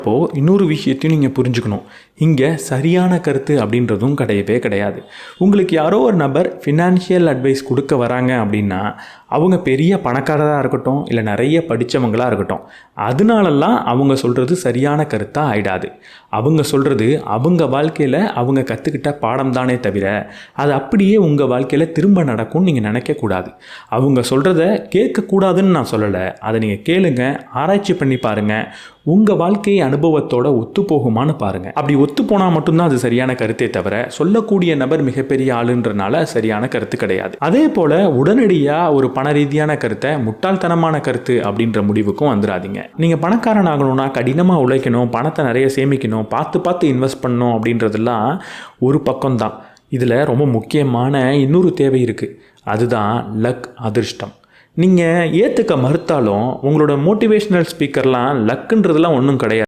இப்போது இன்னொரு விஷயத்தையும் நீங்கள் புரிஞ்சுக்கணும். இங்கே சரியான கருத்து அப்படின்றதும் கிடையவே கிடையாது. உங்களுக்கு யாரோ ஒரு நபர் ஃபினான்ஷியல் அட்வைஸ் கொடுக்க வராங்க அப்படின்னா, அவங்க பெரிய பணக்காரராக இருக்கட்டும், இல்லை நிறைய படித்தவங்களாக இருக்கட்டும், அதனாலலாம் அவங்க சொல்கிறது சரியான கருத்தாக ஆயிடாது. அவங்க சொல்கிறது அவங்க வாழ்க்கையில் அவங்க கற்றுக்கிட்ட பாடம் தானே தவிர, அது அப்படியே உங்கள் வாழ்க்கையில் திரும்ப நடக்கும்னு நீங்கள் நினைக்கக்கூடாது. அவங்க சொல்கிறத கேட்கக்கூடாதுன்னு நான் சொல்லலை. அதை நீங்கள் கேளுங்க, ஆராய்ச்சி பண்ணி பாருங்கள், உங்கள் வாழ்க்கை அனுபவத்தோட ஒத்து போகுமான்னு பாருங்கள். அப்படி ஒத்து போனால் மட்டும்தான் அது சரியான கருத்தே தவிர, சொல்லக்கூடிய நபர் மிகப்பெரிய ஆளுன்றனால சரியான கருத்து கிடையாது. அதே போல் உடனடியாக ஒரு பண ரீதியான கருத்தை முட்டாள்தனமான கருத்து அப்படின்ற முடிவுக்கும் வந்துடாதீங்க. நீங்கள் பணக்காரன் ஆகணும்னா கடினமாக உழைக்கணும், பணத்தை நிறைய சேமிக்கணும், பார்த்து இன்வெஸ்ட் பண்ணணும் அப்படின்றதெல்லாம் ஒரு பக்கம்தான். இதில் ரொம்ப முக்கியமான இன்னொரு தேவை இருக்குது. அதுதான் லக், அதிர்ஷ்டம். நீங்கள் ஏற்றுக்க மறுத்தாலும் உங்களோட மோட்டிவேஷ்னல் ஸ்பீக்கர்லாம் லக்குன்றதுலாம் ஒன்றும் கிடையாது.